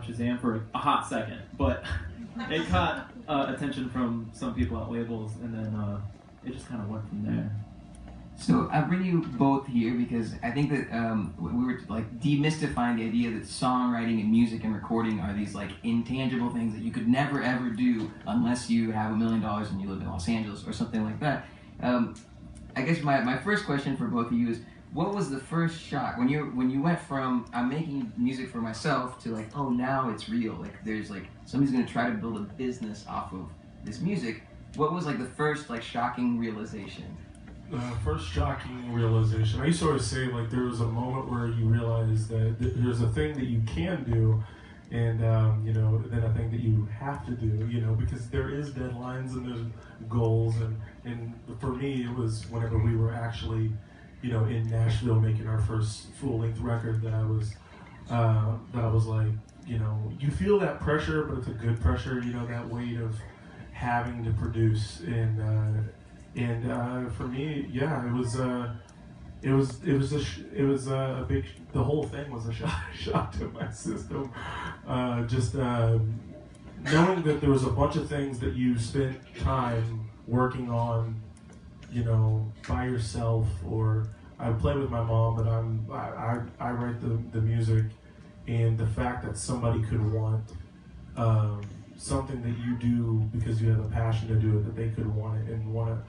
on Shazam for a hot second, but it caught attention from some people at labels, and then it just kind of went from there. So I bring you both here because I think that we were like demystifying the idea that songwriting and music and recording are these like intangible things that you could never ever do unless you have $1 million and you live in Los Angeles or something like that. I guess my first question for both of you is, what was the first shock when you went from I'm making music for myself to like, oh, now it's real, like there's like somebody's gonna try to build a business off of this music? What was like the first like shocking realization? First shocking realization. I used to always say, like, there was a moment where you realize that there's a thing that you can do, and then a thing that you have to do, because there is deadlines and there's goals, and for me, it was whenever we were actually, in Nashville making our first full-length record that I was like, you feel that pressure, but it's a good pressure, that weight of having to produce, and for me, yeah, it was a big. The whole thing was a shock to my system. Just knowing that there was a bunch of things that you spent time working on, by yourself, or I play with my mom, but I write the music, and the fact that somebody could want something that you do because you have a passion to do it, that they could want it and want to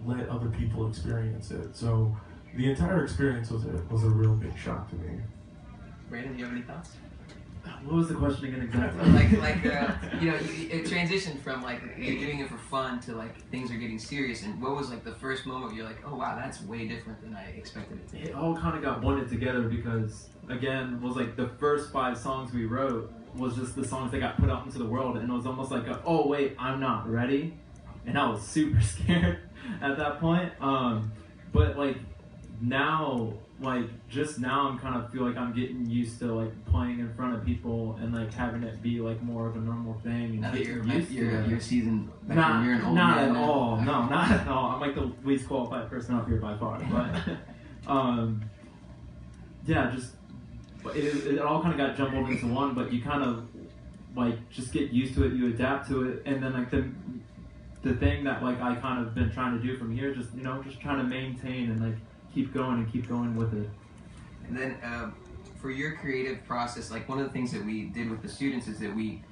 let other people experience it. So the entire experience was a real big shock to me. Brandon, do you have any thoughts? What was the question again exactly? It transitioned from like you're doing it for fun to like things are getting serious. And what was like the first moment where you're like, oh wow, that's way different than I expected it to be? It all kind of got blended together because, again, was like the first 5 songs we wrote was just the songs that got put out into the world, and it was almost like, oh wait, I'm not ready. And I was super scared at that point. But like now, just now I'm kind of feel like I'm getting used to like playing in front of people and like having it be like more of a normal thing. And now that you're seasoned, like not, you're an old not man Oh, at now. all. No, not at all. I'm like the least qualified person up here by far. But yeah, just it all kind of got jumbled into one. But you kind of like just get used to it. You adapt to it, and then like the thing that like I kind of been trying to do from here, just trying to maintain and like keep going with it. And then for your creative process, like one of the things that we did with the students is that we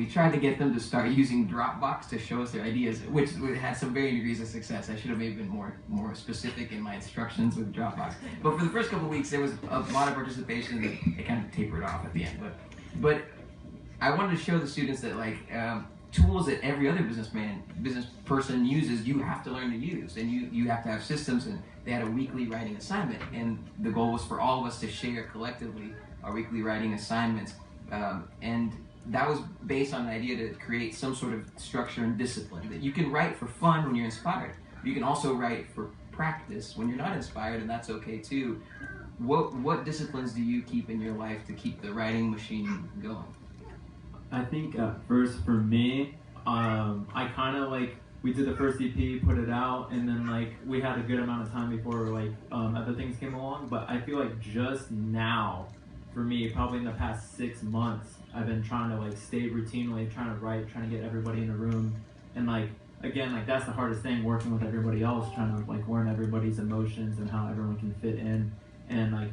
tried to get them to start using Dropbox to show us their ideas, which had some varying degrees of success. I should have maybe been more specific in my instructions with Dropbox. But for the first couple of weeks, there was a lot of participation, and it kind of tapered off at the end. But I wanted to show the students that like tools that every other business person uses, you have to learn to use, and you have to have systems. And they had a weekly writing assignment, and the goal was for all of us to share collectively our weekly writing assignments, and that was based on an idea to create some sort of structure and discipline, that you can write for fun when you're inspired. You can also write for practice when you're not inspired, and that's okay too. What disciplines do you keep in your life to keep the writing machine going? I think at first for me, I kind of like, we did the first EP, put it out, and then like we had a good amount of time before like other things came along. But I feel like just now, for me, probably in the past 6 months, I've been trying to like stay routinely, trying to write, trying to get everybody in a room, and like again, like that's the hardest thing, working with everybody else, trying to like learn everybody's emotions and how everyone can fit in, and like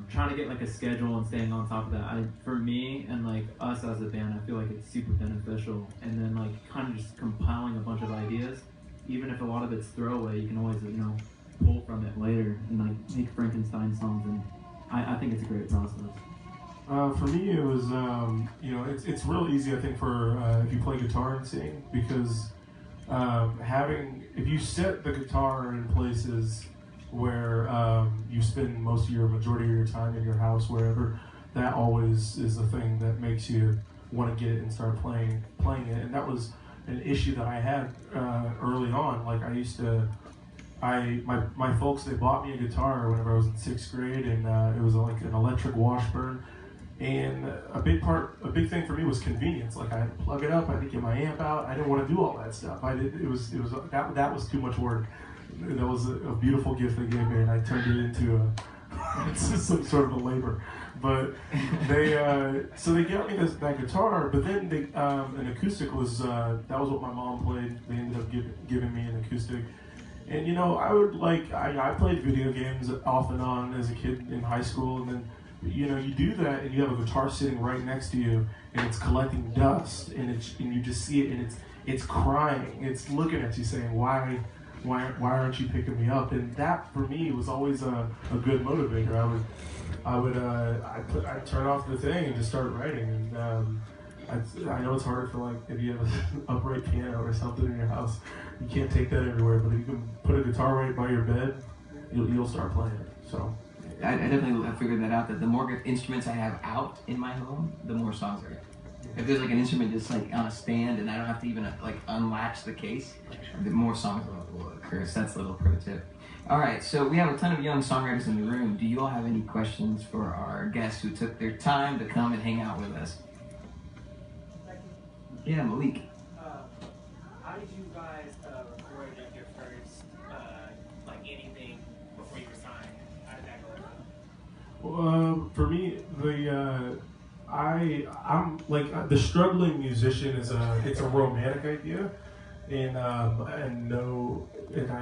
trying to get like a schedule and staying on top of that. For me and like us as a band, I feel like it's super beneficial. And then like kind of just compiling a bunch of ideas, even if a lot of it's throwaway, you can always pull from it later and like make Frankenstein songs. And I think it's a great process. For me, it was it's real easy, I think, for if you play guitar and sing, because if you set the guitar in places where you spend most of your majority of your time in your house, wherever, that always is the thing that makes you want to get it and start playing it. And that was an issue that I had early on. Like my folks, they bought me a guitar whenever I was in 6th grade, and it was like an electric Washburn. And a big thing for me was convenience. Like I had to plug it up, I had to get my amp out. I didn't want to do all that stuff. That was too much work. That was a beautiful gift they gave me, and I turned it into some sort of a labor. But they so they got me that guitar, but then an acoustic was that was what my mom played. They ended up giving me an acoustic. And I played video games off and on as a kid in high school, and then you do that, and you have a guitar sitting right next to you, and it's collecting dust, and you just see it, and it's crying, it's looking at you saying, why aren't you picking me up? And that for me was always a good motivator. I'd turn off the thing and just start writing, and I know it's hard for if you have an upright piano or something in your house, you can't take that everywhere, but if you can put a guitar right by your bed, you'll start playing it. So I definitely figured that out, that the more instruments I have out in my home, the more songs I get. If there's an instrument just on a stand and I don't have to even unlatch the case, the more songs will occur. So that's a little pro tip. All right, so we have a ton of young songwriters in the room. Do you all have any questions for our guests who took their time to come and hang out with us? Yeah, Malik. How did you guys record your first anything before you were signed? How did that go? Well, for me, I'm the struggling musician it's a romantic idea, and I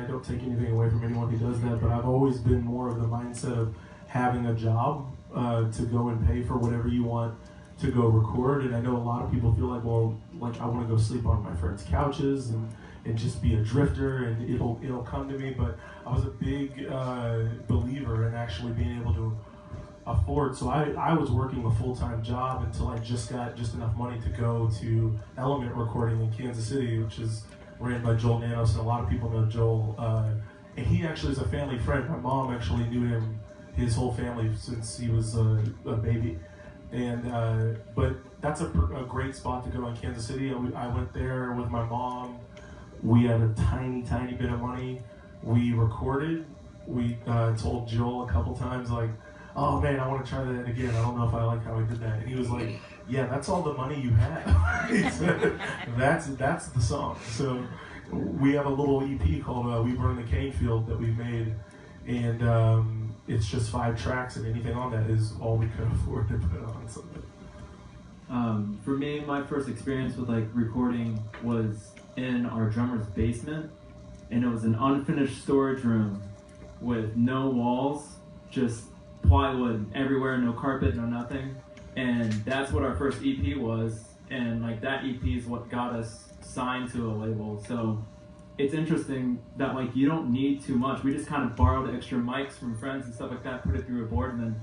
don't take anything away from anyone who does that, but I've always been more of the mindset of having a job to go and pay for whatever you want to go record. And I know a lot of people feel I want to go sleep on my friends' couches and just be a drifter, and it'll come to me. But I was a big believer in actually being able to afford. So I was working a full-time job until I just got enough money to go to Element Recording in Kansas City, which is ran by Joel Nanos, and a lot of people know Joel. And he actually is a family friend. My mom actually knew him, his whole family, since he was a baby. And but that's a great spot to go in Kansas City. I went there with my mom. We had a tiny bit of money. We recorded. We told Joel a couple times, oh man, I want to try that again. I don't know if I like how I did that. And he was like, yeah, that's all the money you have. He said, that's the song. So we have a little EP called We Burn the Cane Field that we made, and it's just 5 tracks, and anything on that is all we could afford to put on something. For me, my first experience with recording was in our drummer's basement, and it was an unfinished storage room with no walls, just plywood everywhere, no carpet, no nothing. And that's what our first EP was, and that EP is what got us signed to a label. So it's interesting that you don't need too much. We just kind of borrowed extra mics from friends and stuff like that, put it through a board, and then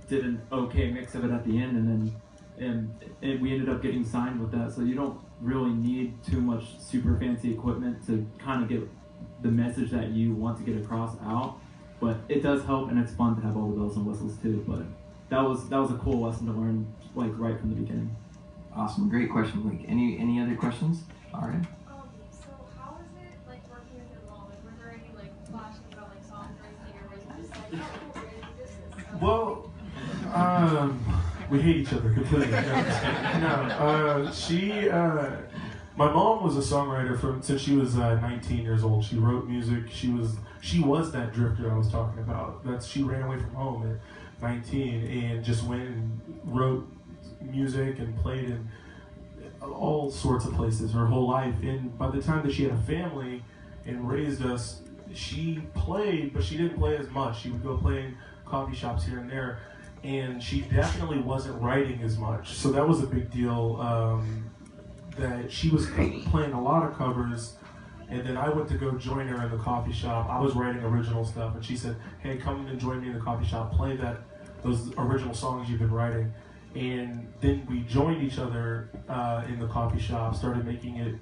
did an okay mix of it at the end, and we ended up getting signed with that. So you don't really need too much super fancy equipment to kind of get the message that you want to get across out. But it does help, and it's fun to have all the bells and whistles too. But that was a cool lesson to learn right from the beginning. Awesome, great question, Blake. Any other questions? All right. So how is it working with your mom? Were there any flashes about songs or anything, or was it just oh, we're gonna do this? Well, we hate each other completely. My mom was a songwriter since she was 19 years old. She wrote music. She was that drifter I was talking about. She ran away from home at 19 and just went and wrote music and played in all sorts of places her whole life. And by the time that she had a family and raised us, she played, but she didn't play as much. She would go play in coffee shops here and there, and she definitely wasn't writing as much. So that was a big deal, that she was playing a lot of covers. And then I went to go join her in the coffee shop. I was writing original stuff, and she said, hey, come and join me in the coffee shop, play those original songs you've been writing. And then we joined each other in the coffee shop, started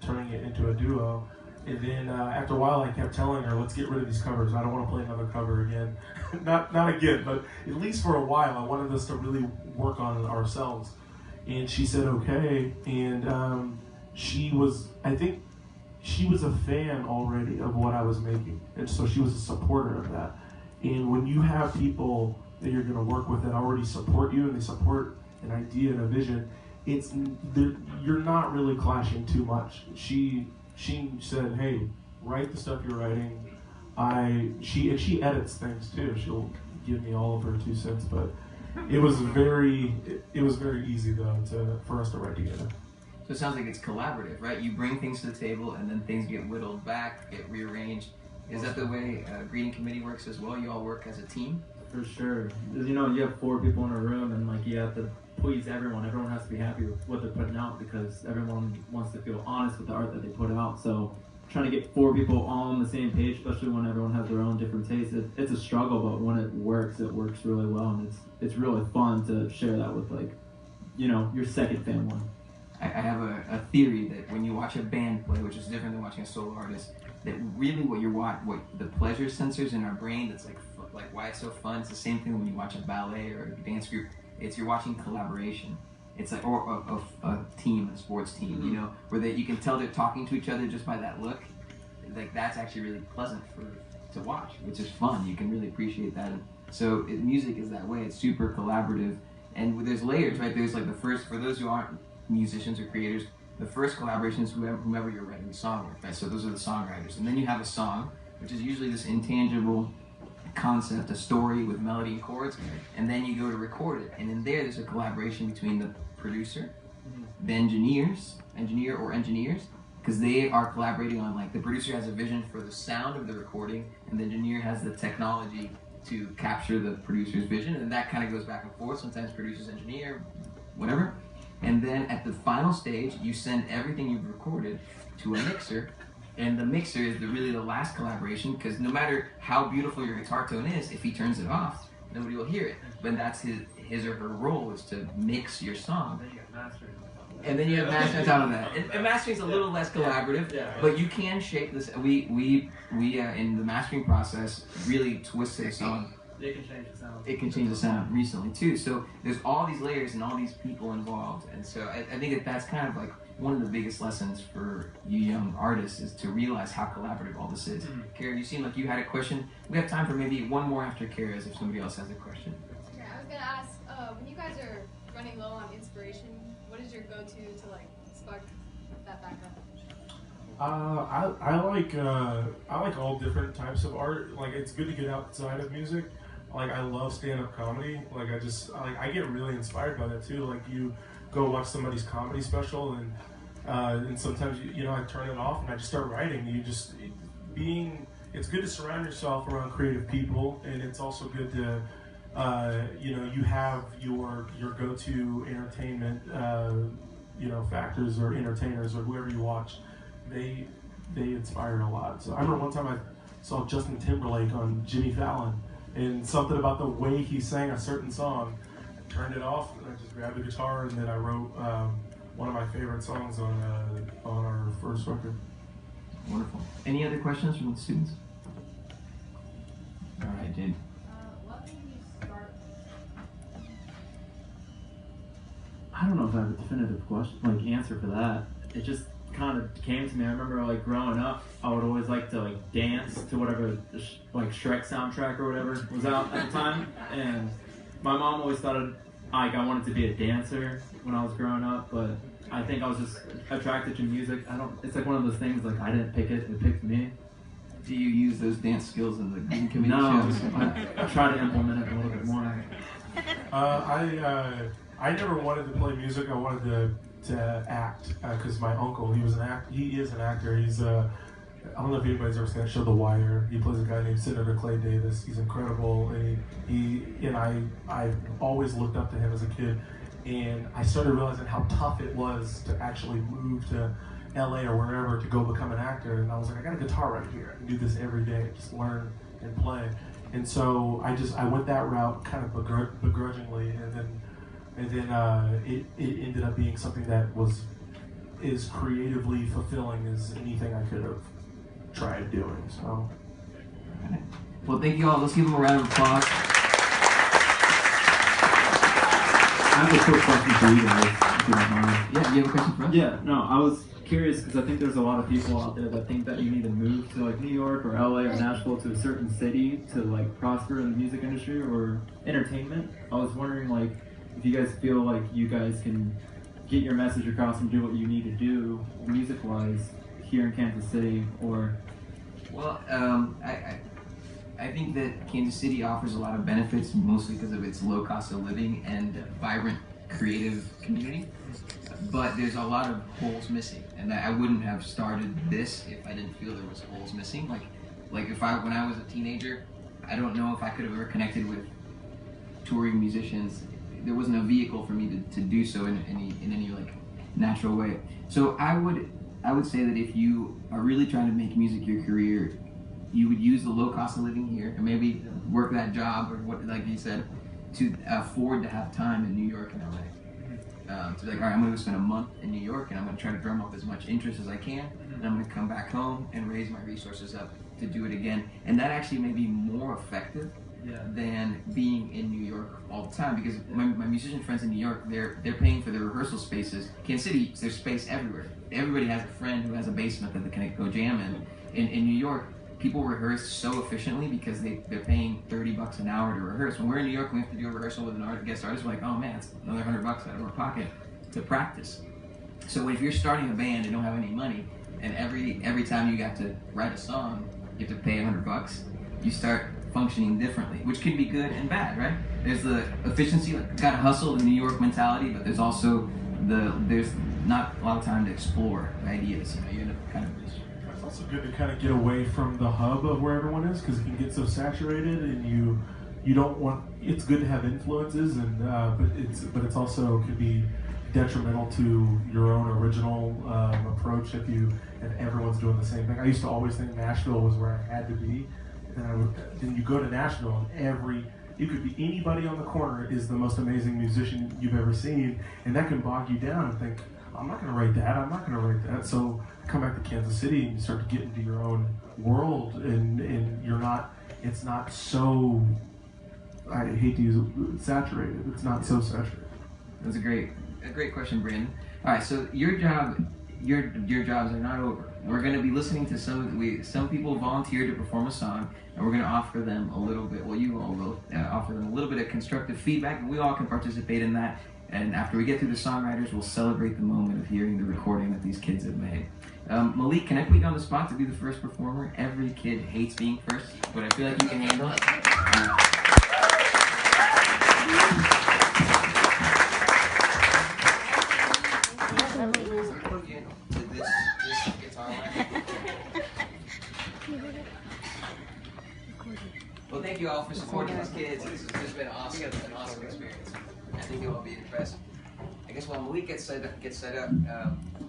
turning it into a duo. And then after a while, I kept telling her, let's get rid of these covers. I don't want to play another cover again. not again, but at least for a while, I wanted us to really work on it ourselves. And she said, okay. And she was a fan already of what I was making. And so she was a supporter of that. And when you have people that you're going to work with that already support you, and they support an idea and a vision, you're not really clashing too much. She said, hey, write the stuff you're writing. She edits things too. She'll give me all of her 2 cents, but it was very easy though for us to write together. So it sounds like it's collaborative, right? You bring things to the table, and then things get whittled back, get rearranged. Is that the way a greeting committee works as well? You all work as a team? For sure. You know, you have 4 people in a room, and like you have to please everyone. Everyone has to be happy with what they're putting out because everyone wants to feel honest with the art that they put out. So trying to get 4 people all on the same page, especially when everyone has their own different tastes, it's a struggle. But when it works really well, and it's really fun to share that with, like, you know, your second family. I have a theory that when you watch a band play, which is different than watching a solo artist, that really what the pleasure sensors in our brain, that's like why it's so fun. It's the same thing when you watch a ballet or a dance group. You're watching collaboration. It's like or a team, a sports team, you know, where you can tell they're talking to each other just by that look. Like that's actually really pleasant to watch, which is fun. You can really appreciate that. And so music is that way. It's super collaborative, and there's layers, right? There's like the first, for those who aren't musicians or creators, the first collaboration is whomever you're writing the song with, right? So those are the songwriters, and then you have a song, which is usually this intangible concept, a story with melody and chords, and then you go to record it, and in there's a collaboration between the producer, the engineer or engineers, because they are collaborating on, like, the producer has a vision for the sound of the recording, and the engineer has the technology to capture the producer's vision, and that kind of goes back and forth. Sometimes producer's engineer, whatever. And then at the final stage, you send everything you've recorded to a mixer, and the mixer is really the last collaboration, because no matter how beautiful your guitar tone is, if he turns it off, nobody will hear it. But that's his or her role, is to mix your song. And then you have mastering on top of that. And mastering's a little less collaborative, but you can shape this. We in the mastering process really twist the song. It can change the sound. It can change the sound recently too. So there's all these layers and all these people involved, and so I think that's kind of like one of the biggest lessons for you young artists, is to realize how collaborative all this is. Kara, you seem like you had a question. We have time for maybe one more after Kara's if somebody else has a question. Yeah, I was gonna ask, when you guys are running low on inspiration, what is your go-to to like spark that back up? I like all different types of art. Like, it's good to get outside of music. Like, I love stand-up comedy. Like, I get really inspired by that too. Like, you go watch somebody's comedy special, and sometimes you know, I turn it off and I just start writing. It's good to surround yourself around creative people, and it's also good to you know, you have your go-to entertainment you know, factors or entertainers or whoever you watch. They inspire a lot. So I remember one time I saw Justin Timberlake on Jimmy Fallon, and something about the way he sang a certain song, I turned it off and I just grabbed the guitar, and then I wrote one of my favorite songs on our first record. Wonderful. Any other questions from the students? All right, Jane. What made you start? I don't know if I have a definitive question, like, answer for that. It just kind of came to me. I remember, like, growing up, I would always like to, like, dance to whatever, like, Shrek soundtrack or whatever was out at the time, and my mom always thought I wanted to be a dancer when I was growing up, but I think I was just attracted to music. It's like one of those things, like, I didn't pick it, it picked me. Do you use those dance skills in the green committee No, shows? I try to implement it a little bit more. I never wanted to play music. I wanted to act, because my uncle, he is an actor. He's I don't know if anybody's ever seen that show, The Wire. He plays a guy named Senator Clay Davis. He's incredible, and I always looked up to him as a kid, and I started realizing how tough it was to actually move to LA or wherever to go become an actor. And I was like, I got a guitar right here. I can do this every day, just learn and play. And so I went that route kind of begrudgingly, and then it ended up being something that was as creatively fulfilling as anything I could have tried doing. So, Right. Well, thank you all. Let's give them a round of applause. I have a quick question for you guys, if you don't mind. Yeah, you have a question for us? Yeah, no, I was curious because I think there's a lot of people out there that think that you need to move to, like, New York or LA or Nashville, to a certain city to, like, prosper in the music industry or entertainment. I was wondering, like, if you guys feel like you guys can get your message across and do what you need to do music-wise here in Kansas City, or... Well, I think that Kansas City offers a lot of benefits, mostly because of its low cost of living and vibrant, creative community. But there's a lot of holes missing, and I wouldn't have started this if I didn't feel there was holes missing. Like when I was a teenager, I don't know if I could have ever connected with touring musicians. There wasn't a vehicle for me to do so in any like natural way. So I would say that if you are really trying to make music your career, you would use the low cost of living here and maybe work that job or what, like you said, to afford to have time in New York and LA. To be like, all right, I'm going to spend a month in New York and I'm going to try to drum up as much interest as I can, and I'm going to come back home and raise my resources up to do it again. And that actually may be more effective than being in New York all the time, because my musician friends in New York, they're paying for their rehearsal spaces. Kansas City, there's space everywhere. Everybody has a friend who has a basement that they can go jam in. In New York, people rehearse so efficiently because they're paying $30 an hour to rehearse. When we're in New York, we have to do a rehearsal with an guest artist. We're like, oh man, it's another $100 out of our pocket to practice. So if you're starting a band and don't have any money, and every time you got to write a song, you have to pay $100, you start functioning differently, which can be good and bad, right? There's the efficiency, like gotta hustle, the New York mentality, but there's also there's not a lot of time to explore ideas. You know, you end up kind of just. It's also good to kind of get away from the hub of where everyone is, because it can get so saturated, and you don't want. It's good to have influences, and but it's also could be detrimental to your own original approach if everyone's doing the same thing. I used to always think Nashville was where I had to be, and then you go to Nashville and you could be anybody on the corner is the most amazing musician you've ever seen, and that can bog you down and think, I'm not going to write that, I'm not going to write that. So come back to Kansas City and you start to get into your own world, and it's not so, I hate to use it, saturated. It's not so saturated. That's a great question, Brandon. All right, so your jobs are not over. We're going to be listening to some people volunteer to perform a song, and we're going to offer them a little bit. Well, you all will offer them a little bit of constructive feedback, and we all can participate in that. And after we get through the songwriters, we'll celebrate the moment of hearing the recording that these kids have made. Malik, can I put you on the spot to be the first performer? Every kid hates being first, but I feel like you can handle it. Well, thank you all for supporting these kids. This has just been awesome. An awesome experience. I think you'll all be impressed. I guess while Malik gets set up,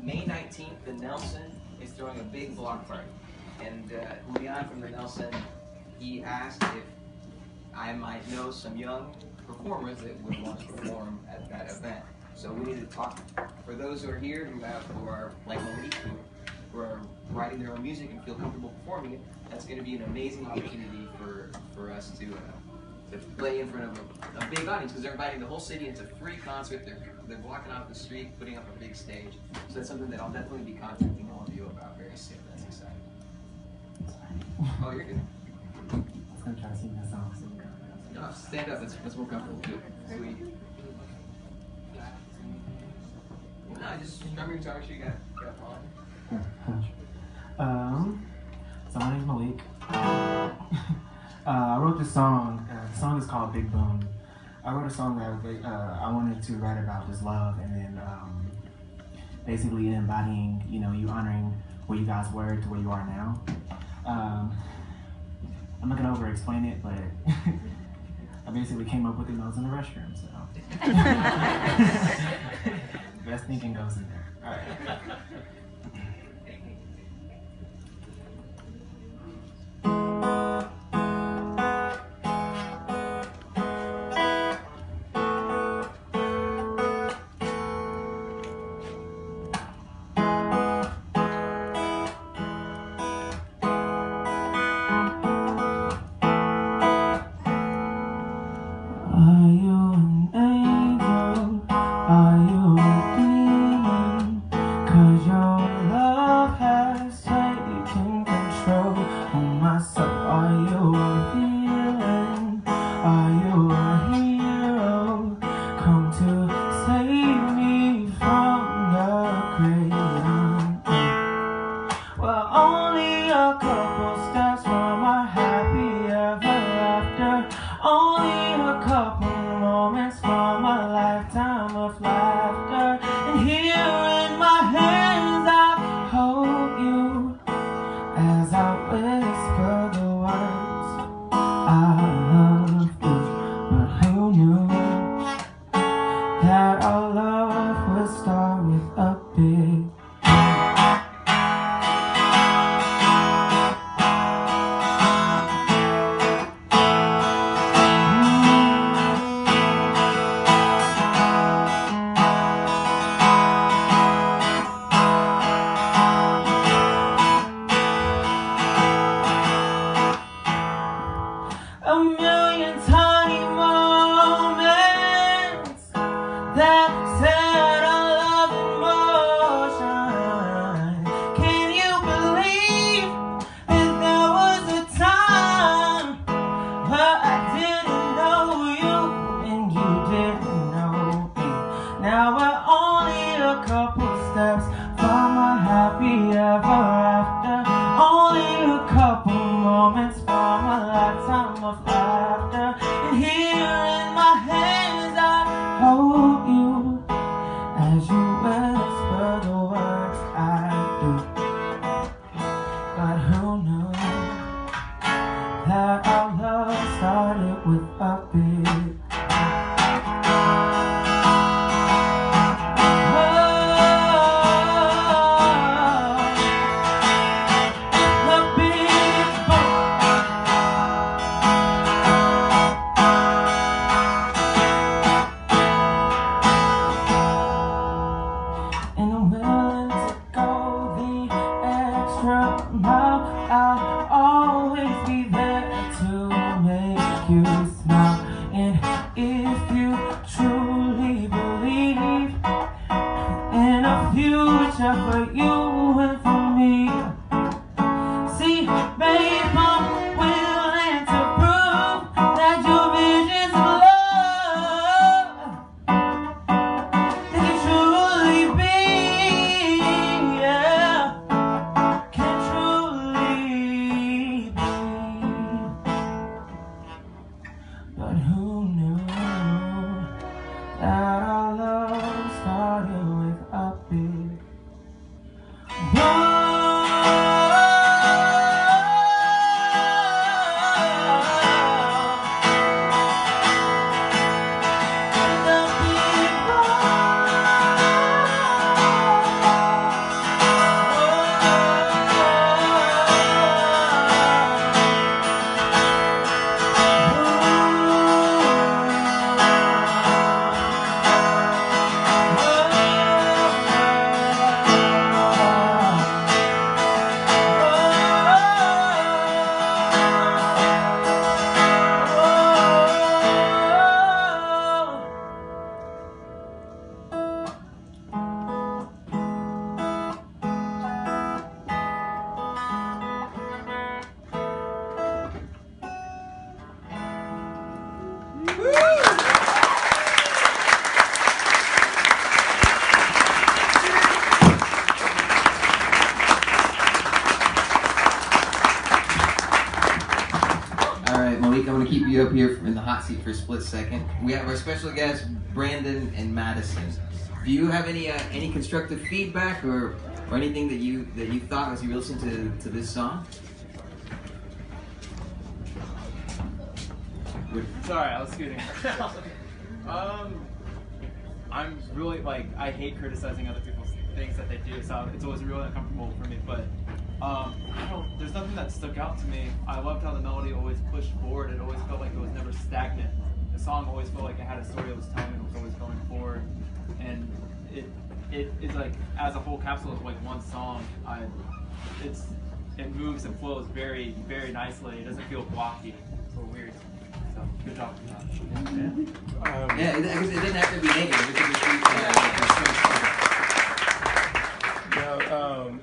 May 19th, the Nelson is throwing a big block party. And Leon from the Nelson, he asked if I might know some young performers that would want to perform at that event. So we need to talk. For those who are here who are like Malik, who are writing their own music and feel comfortable performing it, that's going to be an amazing opportunity for us to play in front of a big audience, because they're inviting the whole city. It's a free concert. They're blocking off the street, putting up a big stage. So that's something that I'll definitely be contacting all of you about very soon. That's exciting. Oh, you're good. I was going to try to sing that song. No, stand up. That's more comfortable too. Sweet. No, just strum your guitar. Make sure you got on. So my name's Malik. I wrote this song. The song is called Big Boom. I wrote a song that I wanted to write about just love, and then basically embodying, you honoring where you guys were to where you are now. I'm not gonna over explain it, but I basically came up with it when I was in the restroom. So best thinking goes in there. All right. Well, only a couple steps from a happy ever our love would start with a big a million tiny moments that set our love in motion. Can you believe that there was a time where I didn't know you and you didn't know me? Now we're only a couple steps from a happy ever after. Only a couple moments from a lifetime of laughter. And here in my hands I hold you as you whisper the words I do. But who knew that our love started with a big and I'm willing to go the extra mile. I'll always be there to make you smile. And if you truly believe in a future for you and for me, see, babe, I'm willing to prove that your visions of love can truly be, yeah, can truly be. But who knew that our love started with a big All right, Malik, I'm going to keep you up here in the hot seat for a split second. We have our special guests, Brandon and Madison. Do you have any constructive feedback or anything that you thought as you listened to this song? Sorry, I was scooting. I'm really I hate criticizing other people's things that they do, so it's always really uncomfortable for me. But there's nothing that stuck out to me. I loved how the melody always pushed forward. It always felt like it was never stagnant. The song always felt like it had a story it was telling. It was always going forward, and it is like as a whole capsule of one song. It moves and flows very, very nicely. It doesn't feel blocky or weird. So good job. Yeah, it doesn't have to be negative. It can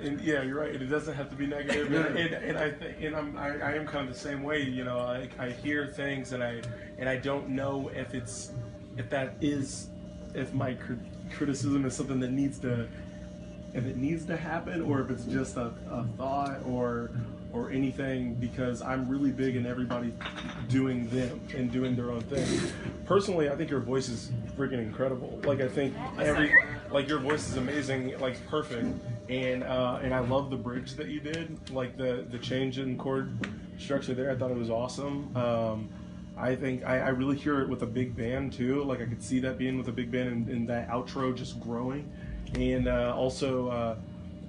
and yeah, you're right. It doesn't have to be negative, and I am kind of the same way. You know, I hear things and I don't know if my criticism is something that needs to happen, or if it's just a thought or anything, because I'm really big in everybody doing them and doing their own thing. Personally, I think your voice is freaking incredible. I think your voice is amazing, perfect. And I love the bridge that you did, the change in chord structure there. I thought it was awesome. I think I really hear it with a big band too. Like I could see that being with a big band and that outro just growing. And also,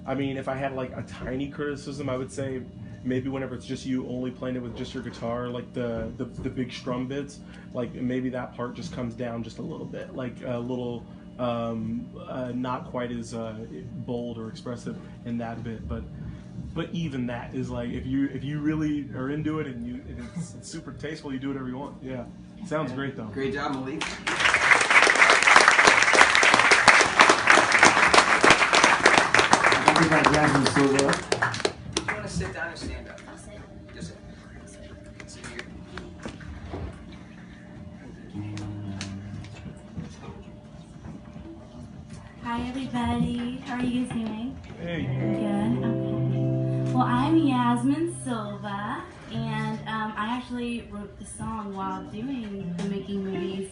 I mean, if I had like a tiny criticism, I would say maybe whenever it's just you only playing it with just your guitar, like the big strum bits, like maybe that part just comes down just a little bit, like a little not quite as bold or expressive in that bit, but even that is like if you really are into it and it's super tasteful, you do whatever you want. Yeah, sounds great though. Great job, Malik. Everybody, Jasmine Silva. Do you want to sit down or stand up? Just sit. Sit here. Hi everybody, how are you guys doing? Hey. Good, okay. Well, I'm Yasmin Silva, and I actually wrote the song while doing the Making Movies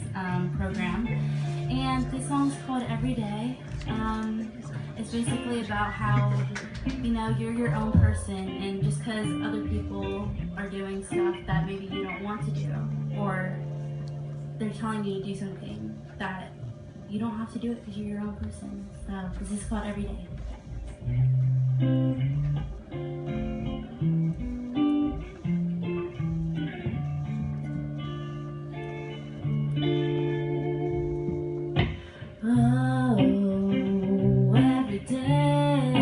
program. And this song's called Every Day. It's basically about how, you know, you're your own person, and just because other people are doing stuff that maybe you don't want to do, or they're telling you to do something that you don't have to do it because you're your own person. So this is called Every Day. Oh, every day,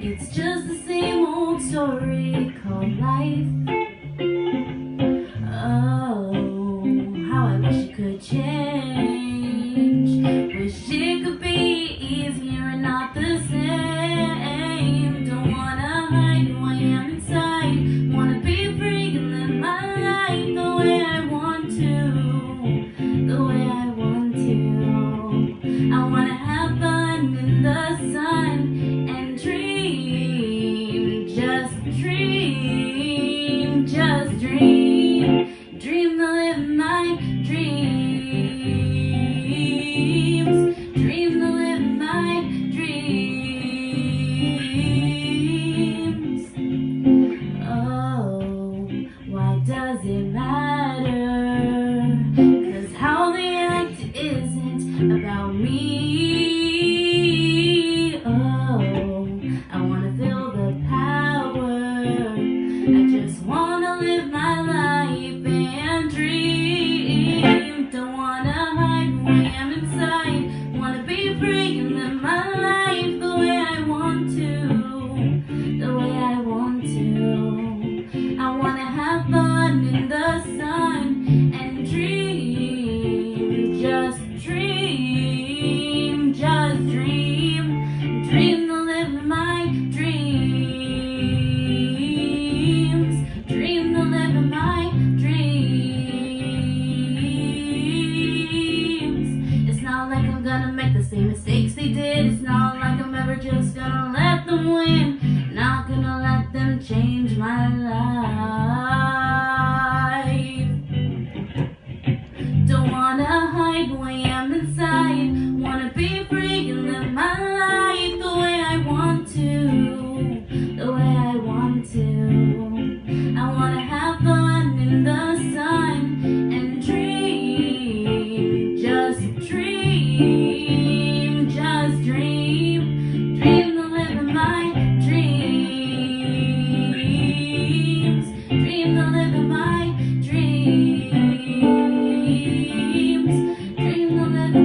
it's just the same old story called life. Oh, how I wish it could change. Wish it could be easier and not the same. Don't wanna hide who I am inside. Wanna be free and live my life the way I want to. The way I want to. I wanna have fun in the sun and dream. Just dream. Just dream. Dream to live my dreams. Dream to live my dreams. Oh, why does it matter? 'Cause how they act isn't about me. Oh, I wanna feel the power. I just wanna live my life and dream. Don't wanna hide who I am inside. Wanna be free and live my life the way I want to. The way I want to. I wanna have fun in the sun and dream. Just dream. Just dream. Dream to live my dreams. Dream to live my dreams. It's not like I'm gonna make the same mistakes they did. It's not like I'm ever just gonna let them win. Not gonna let them change my life. Don't wanna hide who I am inside. Wanna be free and live my life the way I want to. The way I want to. I wanna have fun in the sun and dream. Just dream. Just dream. Dream to live my dreams. Dream to live my dreams. Dream to live my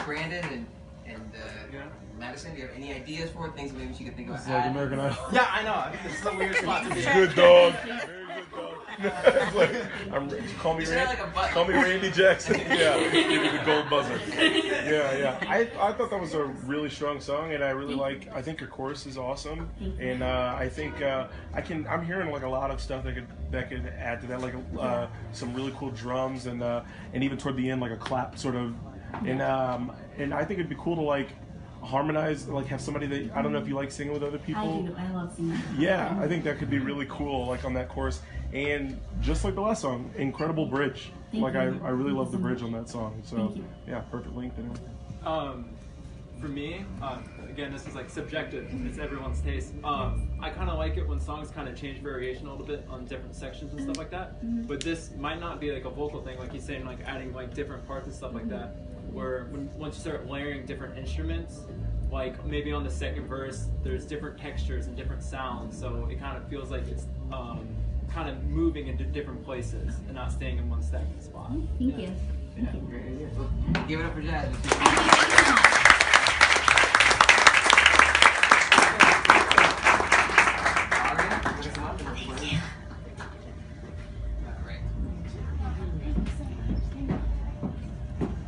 Brandon and Madison, do you have any ideas for things maybe she could think about? It's like American Idol. Yeah, I know. I think this is a weird spot to be. Good dog. Very good dog. It's like, call me Is there like a button? Call me Randy Jackson. Yeah, give me the gold buzzer. Yeah. I thought that was a really strong song, and I really like. I think your chorus is awesome, and I think I'm hearing like a lot of stuff that could add to that, like some really cool drums, and even toward the end like a clap sort of, and I think it'd be cool to like harmonize, like have somebody that, I don't know if you like singing with other people. I do. I love singing. Yeah, I think that could be really cool, like on that chorus. And just like the last song, incredible bridge. Thank like you. I really love the bridge on that song. So Thank you. yeah, perfect length and everything. For me, again, this is like subjective. It's everyone's taste. I kind of like it when songs kind of change variation a little bit on different sections and stuff like that. But this might not be like a vocal thing, like he's saying, like adding like different parts and stuff like that. Where once you start layering different instruments, like maybe on the second verse, there's different textures and different sounds. So it kind of feels like it's kind of moving into different places and not staying in one stagnant spot. Thank you. Yeah. Great idea. Well, give it up for Jasmine.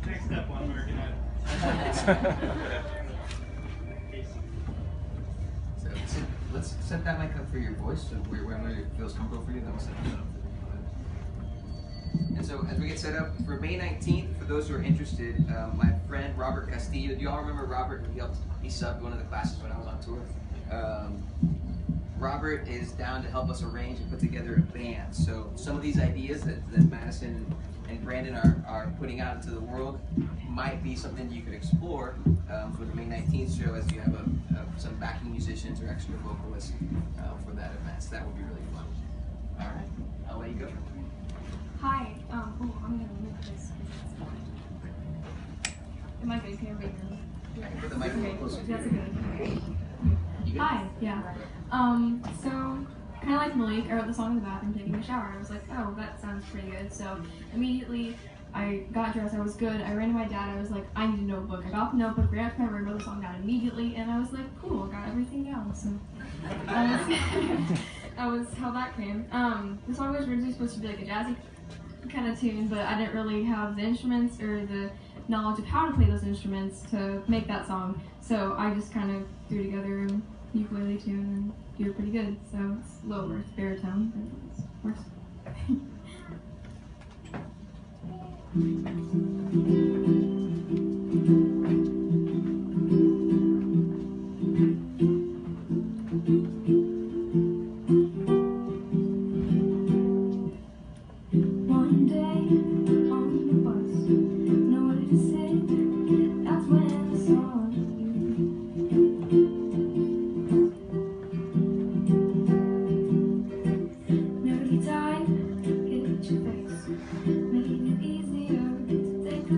Next step on working at. So let's set that mic up for your voice, so wherever it feels comfortable for you, then we'll set that up. And so as we get set up for May 19th, for those who are interested, my friend Robert Castillo, do you all remember Robert? He subbed one of the classes when I was on tour. Robert is down to help us arrange and put together a band. So some of these ideas that Madison and Brandon are putting out into the world might be something you could explore for the May 19th show, as you have some backing musicians or extra vocalists for that event. So that would be really fun. All right, I'll let you go. Hi. I'm gonna move this. Am I good? Can everybody hear me? Put the microphone closer to That's you. good. You good? Hi. Yeah. So kind of like Malik, I wrote the song in the bathroom taking a shower. I was like, oh, that sounds pretty good. So immediately I got dressed. I was good. I ran to my dad. I was like, I need a notebook. I got the notebook, ran up to my room, wrote the song down immediately, and I was like, cool, got everything down. So that was how that came. The song was originally supposed to be like a jazzy kind of tune, but I didn't really have the instruments or the knowledge of how to play those instruments to make that song. So I just kind of threw together a ukulele tune and do it pretty good. So it's lower, it's baritone, but it works. One day on the bus, nowhere to sit. That's when I saw you. Never get tired, get your fix. Making it easier to take the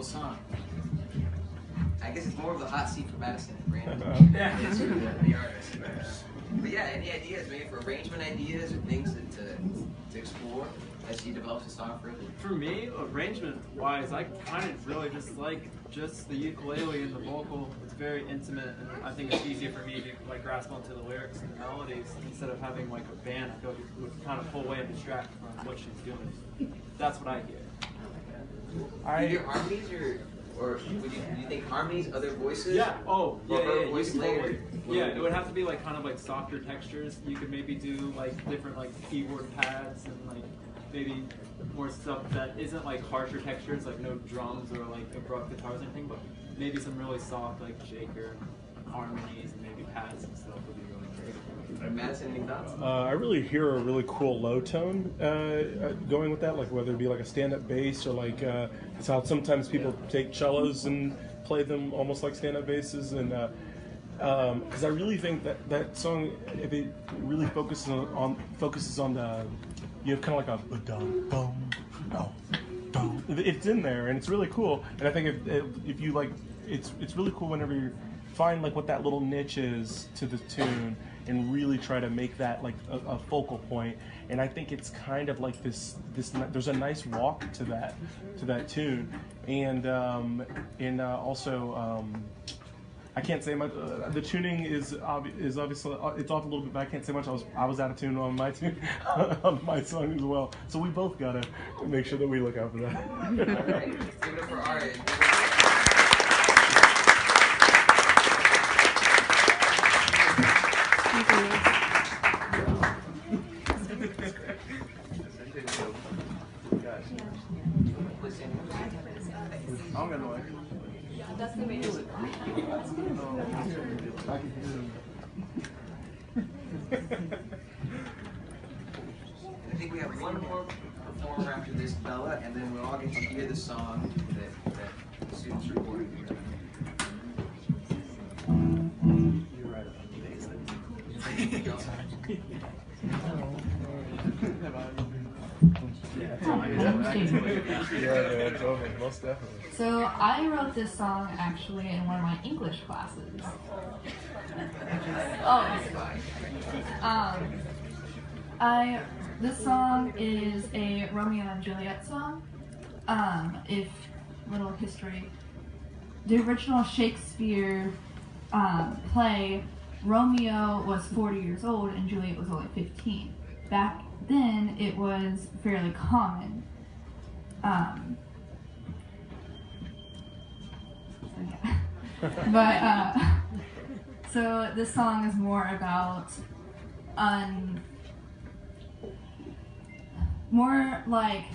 song. I guess it's more of the hot seat for Madison and Brandon. Yeah. It's for the artist. But yeah, any ideas, maybe for arrangement ideas or things to explore as he develops the song further? For me, arrangement-wise, I kind of really just like just the ukulele and the vocal. It's very intimate, and I think it's easier for me to like grasp onto the lyrics and the melodies instead of having like a band. I feel like it would kind of pull away and distract from what she's doing. That's what I hear. Do you hear harmonies or do you think harmonies, other voices? Yeah. Oh, yeah, Or yeah. her You voice could layer? totally- Yeah, it would have to be like kind of like softer textures. You could maybe do like different like keyboard pads and like maybe more stuff that isn't like harsher textures, like no drums or like abrupt guitars or anything, but maybe some really soft like shaker harmonies and maybe pads and stuff would be really great. Madison, any thoughts? I really hear a really cool low tone going with that, like whether it be like a stand-up bass or like it's how sometimes people take cellos and play them almost like stand-up basses, and because I really think that song, if it really focuses on the, you have kind of like a ba-dum, bum, no, dum. It's in there and it's really cool, and I think if you like, it's really cool whenever you find like what that little niche is to the tune and really try to make that like a focal point. And I think it's kind of like this there's a nice walk to that tune, and also I can't say much. The tuning is obviously it's off a little bit, but I can't say much. I was out of tune on my tune on my song as well. So we both gotta make sure that we look out for that. All right, give it up for Art. I'm gonna like. That's the way it is. I think we have one more performer after this, Bella, and then we'll all get to hear the song that the students recorded. You're right. Most definitely. So I wrote this song actually in one of my English classes. This song is a Romeo and Juliet song. If little history, the original Shakespeare play, Romeo was 40 years old and Juliet was only 15. Back then, it was fairly common. So this song is more about more like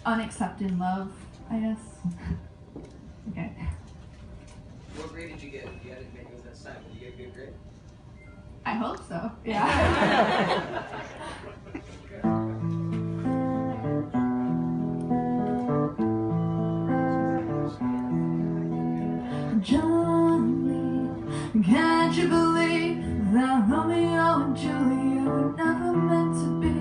unaccepted love, I guess. Okay. What grade did you get? You had it maybe it was that side. Did you get a good grade? I hope so. Yeah. Johnny, can't you believe that Romeo and Juliet were never meant to be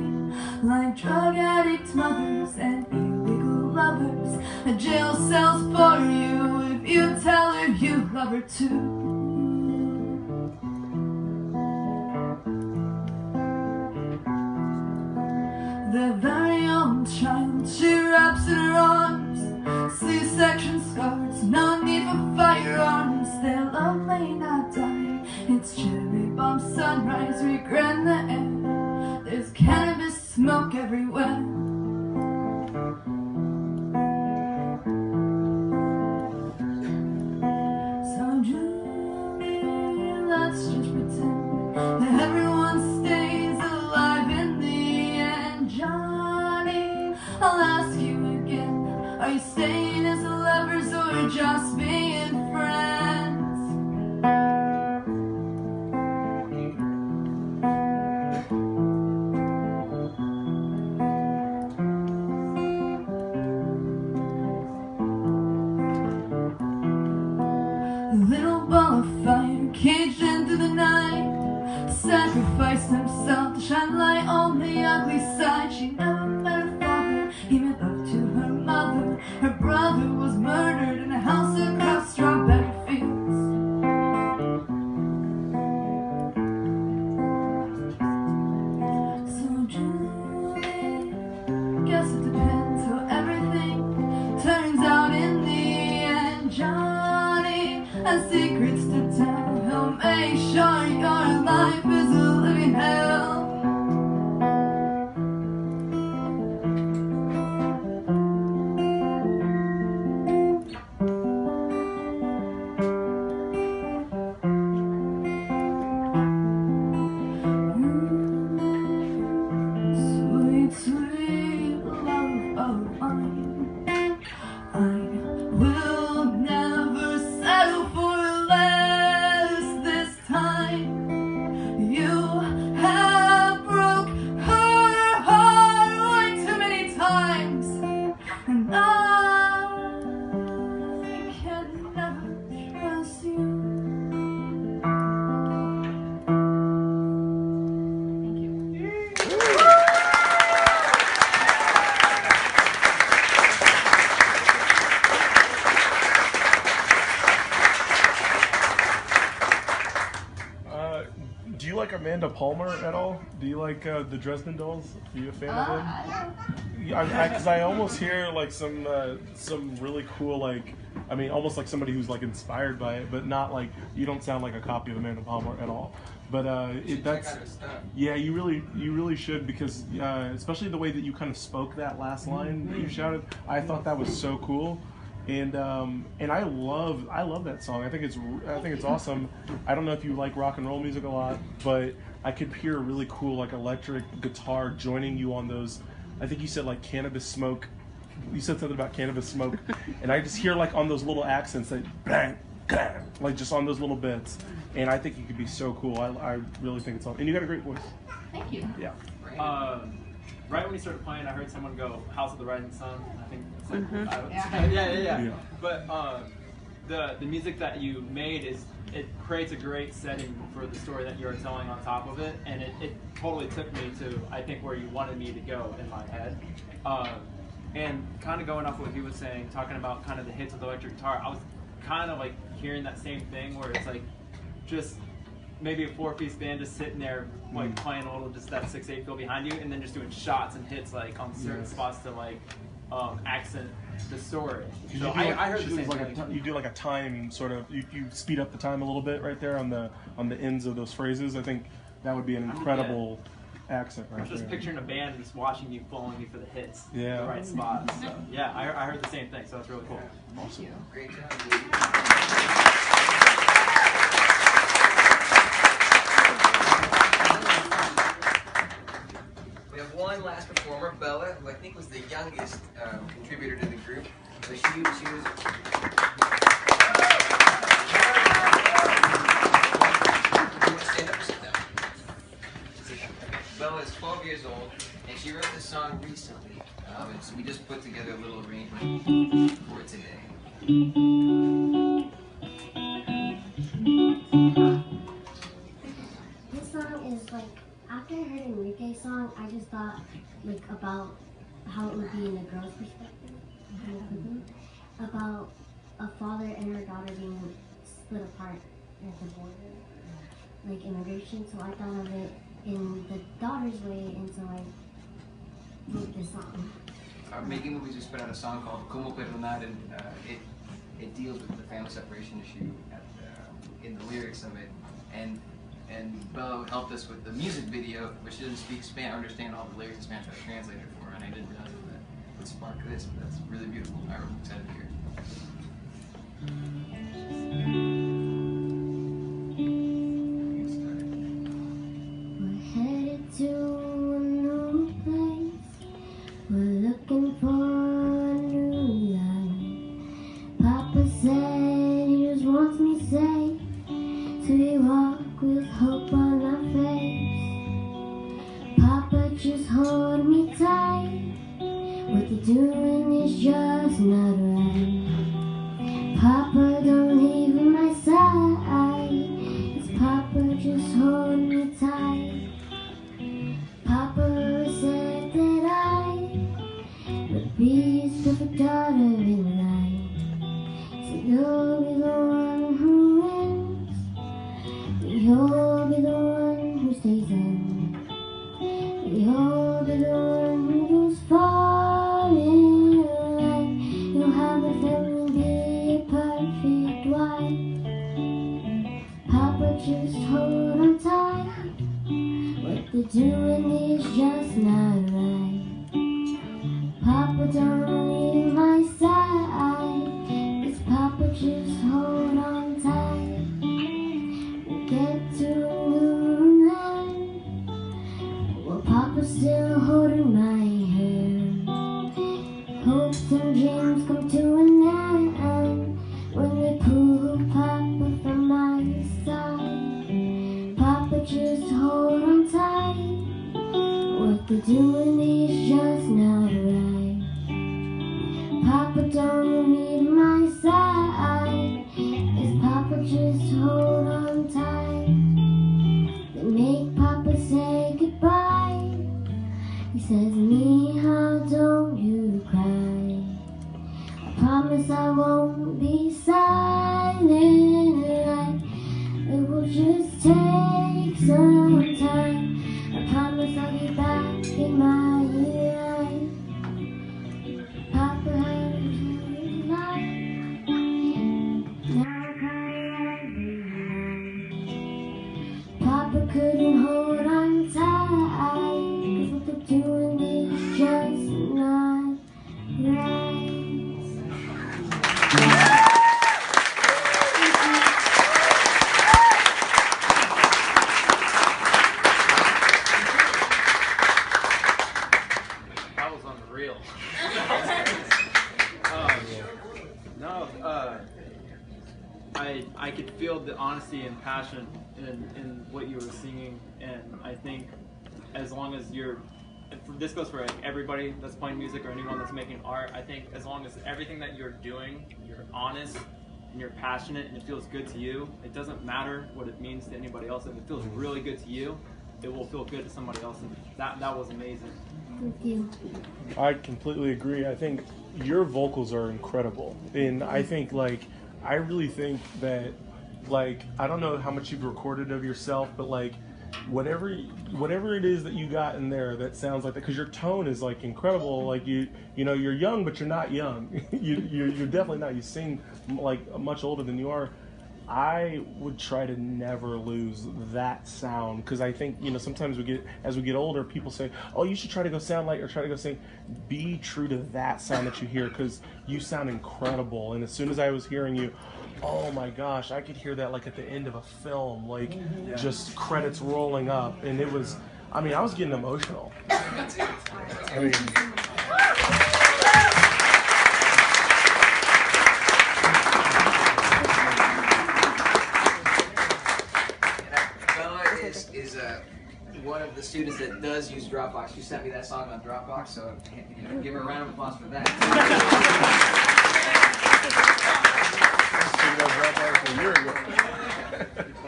like drug addict mothers and illegal lovers? A jail cell's for you if you tell her you love her too. Their very own child, she wraps in her arms, C-section scars, no need for firearms. Their love may not die, it's cherry bomb sunrise, regret in the air. There's cannabis smoke everywhere. So Julie, let's just pretend that everyone stays alive in the end. Johnny, I'll ask you again, are you staying as lovers or just being friends? Little ball of fire caged into the night, sacrificed himself to shine light on the ugly side. She never met her father, he made love to her mother. Her brother was murdered in a house Johnny has secrets to tell. He'll make sure your life is a living hell. Sweet, sweet love of mine, I will never settle for less this time. You have broke her heart way too many times, and I can never trust you. Do you like Amanda Palmer at all? Do you like the Dresden Dolls? Are you a fan of them? Because I almost hear like some really cool, like, I mean, almost like somebody who's like inspired by it, but not like, you don't sound like a copy of Amanda Palmer at all. But that's, yeah, you really should, because especially the way that you kind of spoke that last line that you shouted, I thought that was so cool. And I love that song. I think it's awesome. I don't know if you like rock and roll music a lot, but I could hear a really cool like electric guitar joining you on those. I think you said like cannabis smoke. You said something about cannabis smoke, and I just hear like on those little accents that bang, bang, like just on those little bits. And I think you could be so cool. I really think it's awesome. And you got a great voice. Thank you. Yeah. Right when he started playing, I heard someone go "House of the Rising Sun." I think it's like, Yeah. yeah. But the music that you made it creates a great setting for the story that you're telling on top of it, and it totally took me to, I think, where you wanted me to go in my head. And kind of going off what he was saying, talking about kind of the hits with electric guitar, I was kind of like hearing that same thing where it's like just maybe a 4-piece band just sitting there like playing a little, just that 6/8 feel behind you, and then just doing shots and hits like on certain spots to like accent the story. So I heard the same thing. You do like a time sort of, you speed up the time a little bit right there on the ends of those phrases. I think that would be an incredible accent right there. Just picturing a band just watching you, following you for the hits, yeah, the right spots. So, yeah, I heard the same thing, so that's really cool. Awesome. Great job. We have one last performer, Bella, who I think was the youngest contributor to the group. But she was. Stand up or sit down? Bella is 12 years old, and she wrote this song recently. And so we just put together a little arrangement for it today. This song is like, after I heard Enrique's song, I just thought like about how it would be in a girl's perspective, about a father and her daughter being split apart at the border, like immigration. So I thought of it in the daughter's way, and so I wrote this song. Making Movies just put out a song called Como Perdonar, and it deals with the family separation issue in the lyrics of it. And Bella helped us with the music video, which didn't speak Spanish, understand all the lyrics in Spanish. I translated it for her, and I didn't realize that would spark this, but that's really beautiful. I'm excited to hear it. We're headed to a new place. We're looking for a new life. Papa said he just wants me safe, so we walk with hope on our face. Papa, just hold me tight. What you're doing is just not right. Papa, don't leave my side. It's Papa, just hold me tight. Papa said that I would be his perfect daughter in life. So you'll be the one who wins. You'll be the one who stays in. You'll be the one who goes far in life. You'll have a family, be a part. just hold on tight. What they're doing is just not right. Papa, don't leave my side. 'Cause Papa, just hold on tight. We'll get to new land. Well, Papa's still holding my hand. Hopes and dreams come to an end when they pull Papa from my side. Papa, just hold on tight. What they're doing is just not right. Papa, don't leave my side. Is Papa, just hold on tight. They make Papa say goodbye. He says, Mija, don't you cry. I promise I won't be silent. It will just take some time. I promise I'll be back in my life. Papa had a good life. Now I cry every night. Papa couldn't hold on tight. 'Cause what they're doing is just not right. That was unreal. I could feel the honesty and passion in what you were singing, and I think as long as you're, this goes for like everybody that's playing music or anyone that's making art, I think as long as everything that you're doing, you're honest and you're passionate and it feels good to you, it doesn't matter what it means to anybody else. If it feels really good to you, it will feel good to somebody else, and that was amazing. Thank you. I completely agree. I think your vocals are incredible, and I think I really think that I don't know how much you've recorded of yourself, but whatever it is that you got in there that sounds like that, because your tone is incredible. You know you're young, but you're not young. you're definitely not. You sing much older than you are. I would try to never lose that sound, because I think sometimes as we get older, people say, oh, you should try to go sound like, or try to go sing. Be true to that sound that you hear, because you sound incredible. And as soon as I was hearing you, oh my gosh, I could hear that at the end of a film, just credits rolling up, and it was, I was getting emotional. Is one of the students that does use Dropbox. You sent me that song on Dropbox, so give her a round of applause for that.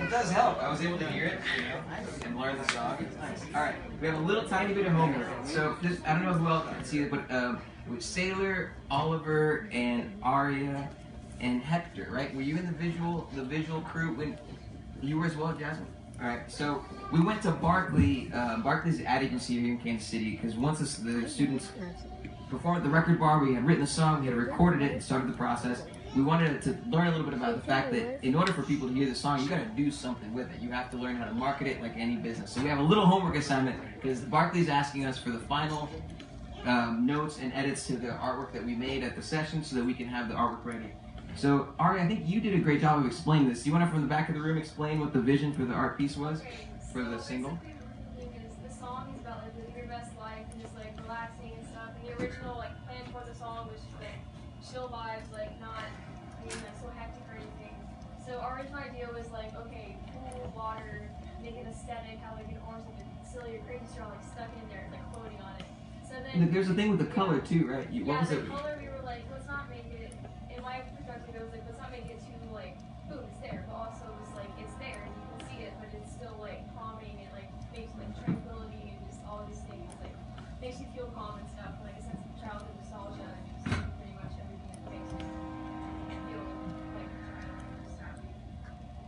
It does help. I was able to hear it, and learn the song. It's nice. All right, we have a little tiny bit of homework. So I don't know who else can see it, but with Sailor, Oliver, and Aria, and Hector, right? Were you in the visual crew when you were as well, Jasmine? All right, so we went to Barclay. Barclay's ad agency here in Kansas City, because once the students performed at the record bar, we had written the song, we had recorded it, and started the process. We wanted to learn a little bit about the fact that in order for people to hear the song, you got to do something with it. You have to learn how to market it like any business. So we have a little homework assignment, because Barclay's asking us for the final notes and edits to the artwork that we made at the session, so that we can have the artwork ready. So, Ari, I think you did a great job of explaining this. You want to, from the back of the room, explain what the vision for the art piece was for the single? Because the song is about living your best life and just relaxing and stuff. And the original plan for the song was just chill vibes, not being so hectic or anything. So our original idea was okay, pool, water, make it aesthetic, how an orange silly or crazy star stuck in there, floating on it. So then There's a thing with the color too, right? What was the it? color we were let's not make it. In my perspective, it was let's not make it too boom, it's there, but also it's it's there and you can see it, but it's still calming and makes tranquility and just all these things makes you feel calm and stuff, a sense of childhood nostalgia and just pretty much everything that makes you feel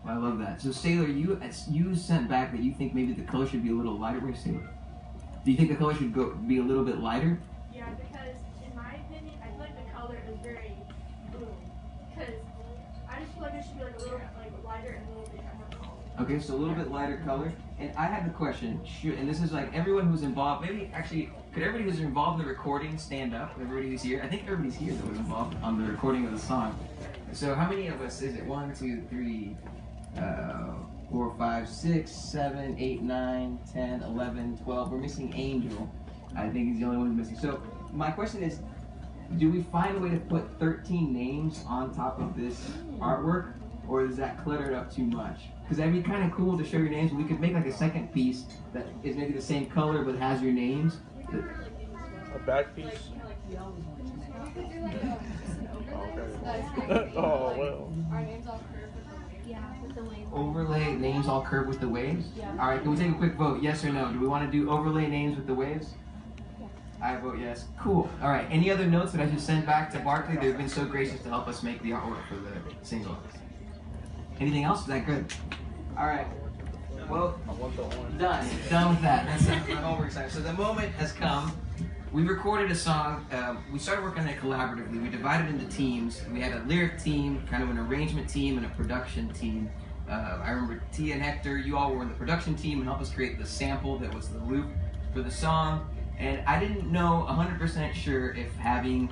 I love that. So Sailor, you sent back that you think maybe the color should be a little lighter. Where's Sailor? Do you think the color should be a little bit lighter? Yeah, because in my opinion, I feel the color is very blue. Because I just feel it should be a little lighter and a little bit more calm. Okay, so a little bit lighter color. And I have a question, and this is like everyone who's involved, maybe actually, could everybody who's involved in the recording stand up? Everybody who's here? I think everybody's here that was involved on the recording of the song. So how many of us is it? 1, 2, 3, 4, 5, 6, 7, 8, 9, 10, 11, 12. We're missing Angel. I think he's the only one who's missing. So my question is, do we find a way to put 13 names on top of this artwork? Or is that cluttered up too much? Because that'd be kind of cool to show your names. We could make like a second piece that is maybe the same color but has your names. A back piece? Oh, well. Our names all curved with the waves. Overlay names all curved with the waves? Yeah. All right, can we take a quick vote? Yes or no? Do we want to do overlay names with the waves? I vote yes. Cool. All right, any other notes that I should send back to Barclay? They've been so gracious to help us make the artwork for the single. Anything else? Is that good? All right. Well, done. Done with that. That's my homework assignment. So the moment has come. We recorded a song. We started working on it collaboratively. We divided into teams. We had a lyric team, kind of an arrangement team, and a production team. I remember Tia and Hector, you all were in the production team and helped us create the sample that was the loop for the song. And I didn't know 100% sure if having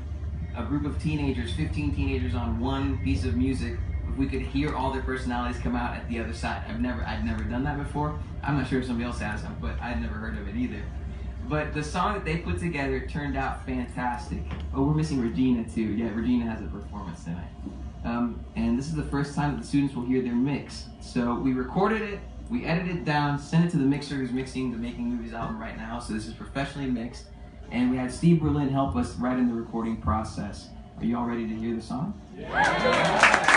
a group of teenagers, 15 teenagers on one piece of music, if we could hear all their personalities come out at the other side. I'd never done that before. I'm not sure if somebody else has, but I'd never heard of it either. But the song that they put together turned out fantastic. Oh, we're missing Regina too. Yeah, Regina has a performance tonight. And this is the first time that the students will hear their mix. So we recorded it, we edited it down, sent it to the mixer who's mixing the Making Movies album right now. So this is professionally mixed. And we had Steve Berlin help us right in the recording process. Are you all ready to hear the song? Yeah.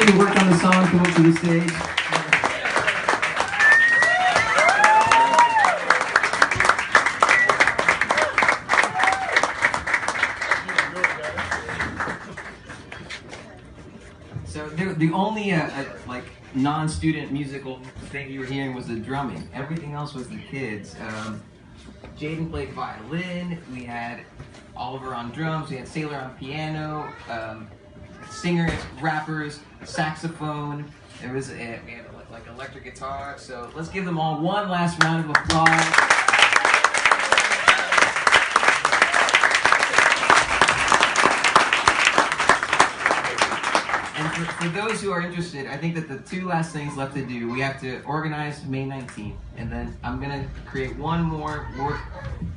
anybody who worked on the song come up to the stage. So the only like non-student musical thing you were hearing was the drumming. Everything else was the kids. Jaden played violin. We had Oliver on drums. We had Sailor on piano. Singers, rappers, saxophone. We had like electric guitar. So let's give them all one last round of applause. And for those who are interested, I think that the two last things left to do, we have to organize May 19th, and then I'm going to create one more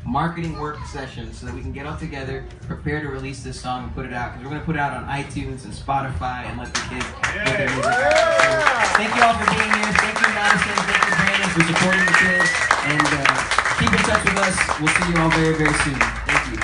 marketing work session so that we can get all together, prepare to release this song and put it out, because we're going to put it out on iTunes and Spotify and let the kids get their music out. So thank you all for being here. Thank you, Madison. Thank you, Brandon, for supporting the kids. And keep in touch with us. We'll see you all very, very soon. Thank you.